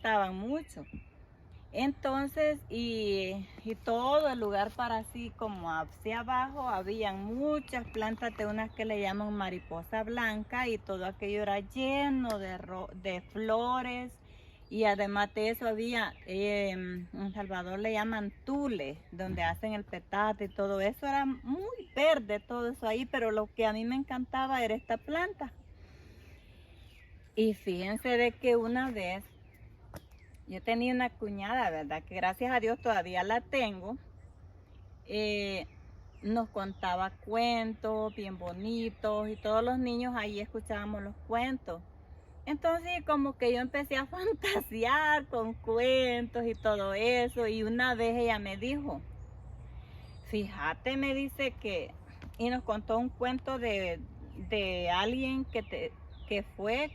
estaban mucho. Entonces, y todo el lugar para así como hacia abajo, habían muchas plantas de unas que le llaman mariposa blanca y todo aquello era lleno de flores. Y además de eso había, en Salvador le llaman tule, donde hacen el petate y todo eso. Era muy verde todo eso ahí, pero lo que a mí me encantaba era esta planta. Y fíjense de que una vez yo tenía una cuñada, ¿verdad? Que gracias a Dios todavía la tengo. eh, Nos contaba cuentos bien bonitos y todos los niños ahí escuchábamos los cuentos. Entonces como que yo empecé a fantasear con cuentos y todo eso. Y una vez ella me dijo, fíjate, me dice que, y nos contó un cuento de alguien que fue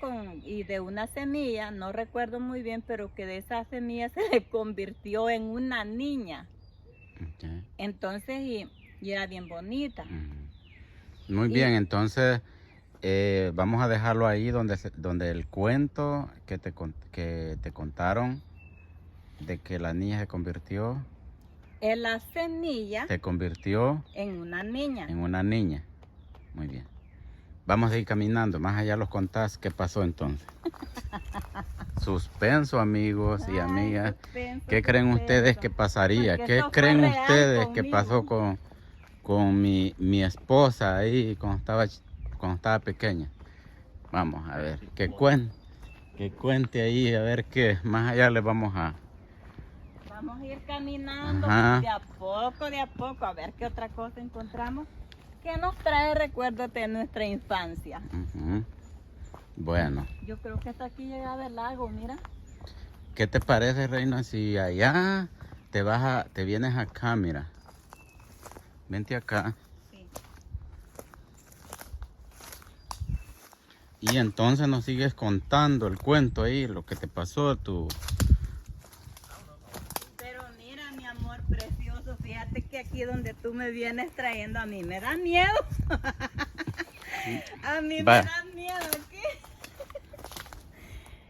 y de una semilla, no recuerdo muy bien, pero que de esa semilla se le convirtió en una niña. Okay. Entonces, y era bien bonita. Muy bien, entonces vamos a dejarlo ahí donde el cuento que te contaron de que la niña se convirtió, En la semilla te convirtió en una niña. en una niña. Muy bien. Vamos a ir caminando, más allá los contás qué pasó entonces. Suspenso, amigos y amigas. Suspenso, ¿Qué creen ustedes suspenso. que pasaría? Porque ¿Qué esto fue creen real ustedes que conmigo. pasó con mi esposa ahí cuando estaba pequeña? Vamos a ver, que cuente ahí, a ver qué. Más allá les vamos a... Vamos a ir caminando Ajá. de a poco, a ver qué otra cosa encontramos que nos trae recuerdos de nuestra infancia. Ujú. Bueno, Yo creo que hasta aquí llegaba el lago, mira. ¿qué te parece, Reina, si allá te vienes acá, mira? Vente acá. Sí. Y entonces nos sigues contando el cuento ahí, lo que te pasó, Pero mira, mi amor precioso, fíjate que aquí donde tú me vienes trayendo a mí me da miedo. A mí me da miedo aquí.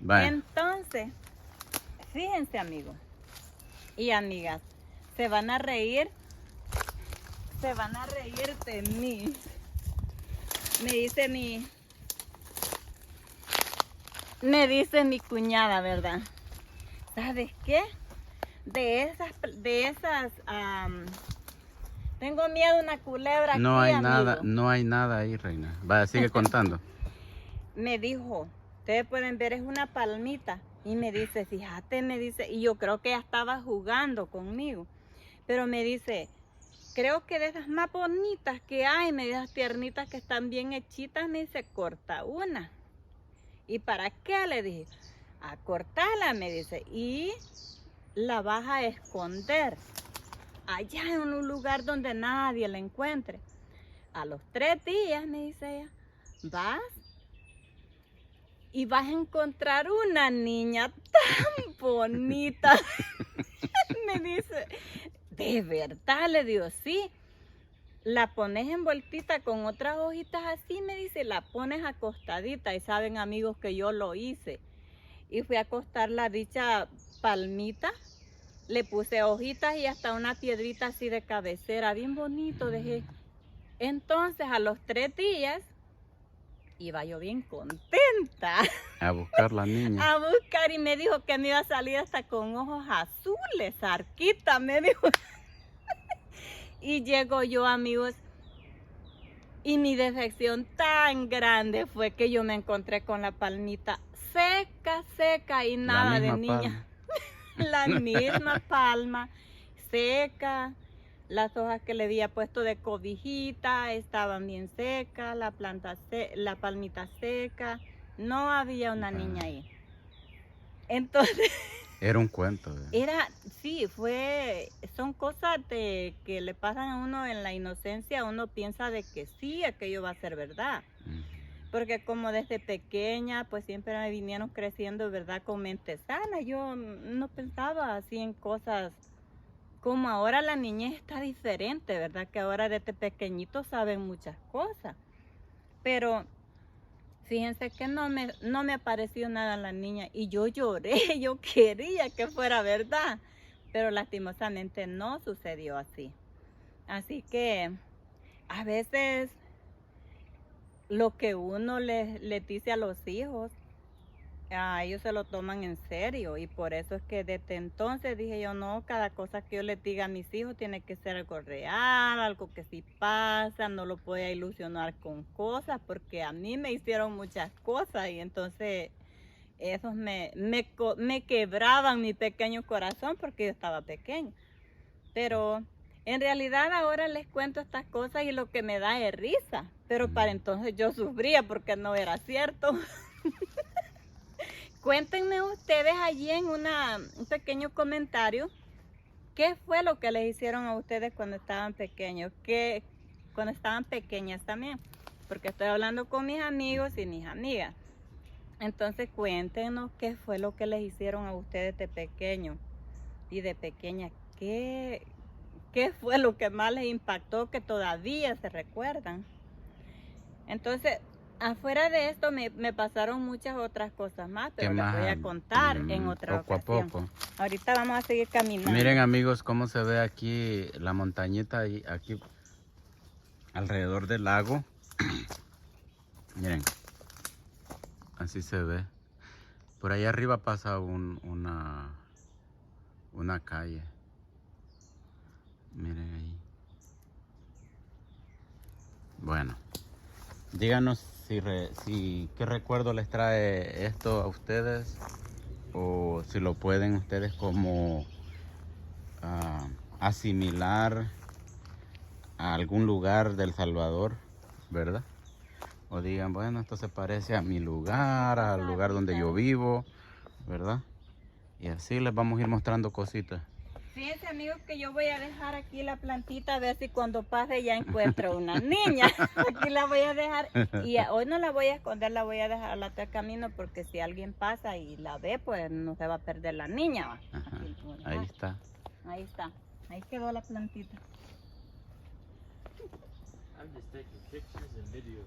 Vaya. Entonces, fíjense amigos y amigas, se van a reír de mí. Me dice mi cuñada, ¿verdad? ¿Sabes qué? De esas, tengo miedo a una culebra No aquí, hay amigo. nada, no hay nada ahí, Reina. Vaya, sigue contando. Me dijo, ustedes pueden ver, es una palmita. Y me dice, fíjate, me dice, y yo creo que ella estaba jugando conmigo. Pero me dice, creo que de esas más bonitas que hay, me dice, esas tiernitas que están bien hechitas, me dice, corta una. ¿Y para qué? Le dije, a cortarla, me dice, y la vas a esconder allá en un lugar donde nadie la encuentre. A los 3 días, me dice ella, vas y vas a encontrar una niña tan bonita. Me dice, ¿de verdad? Le digo, sí. La pones envueltita con otras hojitas así, me dice, la pones acostadita. Y saben, amigos, que yo lo hice. Y fui a acostar la dicha palmita. Le puse hojitas y hasta una piedrita así de cabecera. Bien bonito dejé. Entonces, a los 3 días, iba yo bien contenta A buscar la niña. a buscar y me dijo que me iba a salir hasta con ojos azules, Arquita, me dijo. Y llego yo, amigos, y mi decepción tan grande fue que yo me encontré con la palmita seca y La nada de misma niña. palma. La misma palma, seca. Las hojas que le había puesto de cobijita estaban bien secas, la palmita seca. No había una niña ahí. Entonces, Era un cuento. sí, son cosas que le pasan a uno en la inocencia. Uno piensa de que sí, aquello va a ser verdad. Porque como desde pequeña, pues siempre me vinieron creciendo, ¿verdad? Con mente sana. Yo no pensaba así en cosas como ahora. La niñez está diferente, ¿verdad? Que ahora desde pequeñitos saben muchas cosas. Pero Fíjense que no me apareció nada la niña y yo lloré, yo quería que fuera verdad, pero lastimosamente no sucedió así. Así que a veces lo que uno le dice a los hijos, a ellos se lo toman en serio y por eso es que desde entonces dije yo no, cada cosa que yo les diga a mis hijos tiene que ser algo real, algo que sí pasa, no lo voy a ilusionar con cosas porque a mí me hicieron muchas cosas y entonces esos me quebraban mi pequeño corazón porque yo estaba pequeño. Pero en realidad ahora les cuento estas cosas y lo que me da es risa, pero para entonces yo sufría porque no era cierto. Cuéntenme ustedes allí en un pequeño comentario, ¿qué fue lo que les hicieron a ustedes cuando estaban pequeños? Cuando estaban pequeñas también, porque estoy hablando con mis amigos y mis amigas. Entonces cuéntenos qué fue lo que les hicieron a ustedes de pequeño y de pequeña. ¿Qué fue lo que más les impactó que todavía se recuerdan? Entonces, afuera de esto me pasaron muchas otras cosas más, pero les voy a contar en otra ocasión. Poco a poco. Ahorita vamos a seguir caminando. Miren amigos cómo se ve aquí la montañita y aquí alrededor del lago. Miren, así se ve. Por ahí arriba pasa una calle. Miren ahí. Bueno, díganos si qué recuerdo les trae esto a ustedes o si lo pueden ustedes como asimilar a algún lugar del Salvador, ¿verdad? O digan, bueno, esto se parece a mi lugar, al lugar donde yo vivo, ¿verdad? Y así les vamos a ir mostrando cositas. Fíjense amigos que yo voy a dejar aquí la plantita a ver si cuando pase ya encuentro una niña. Aquí la voy a dejar y hoy no la voy a esconder, la voy a dejar al otro camino porque si alguien pasa y la ve pues no se va a perder la niña. Ajá. Ahí está. Ahí está, ahí quedó la plantita. I'm just taking pictures and videos.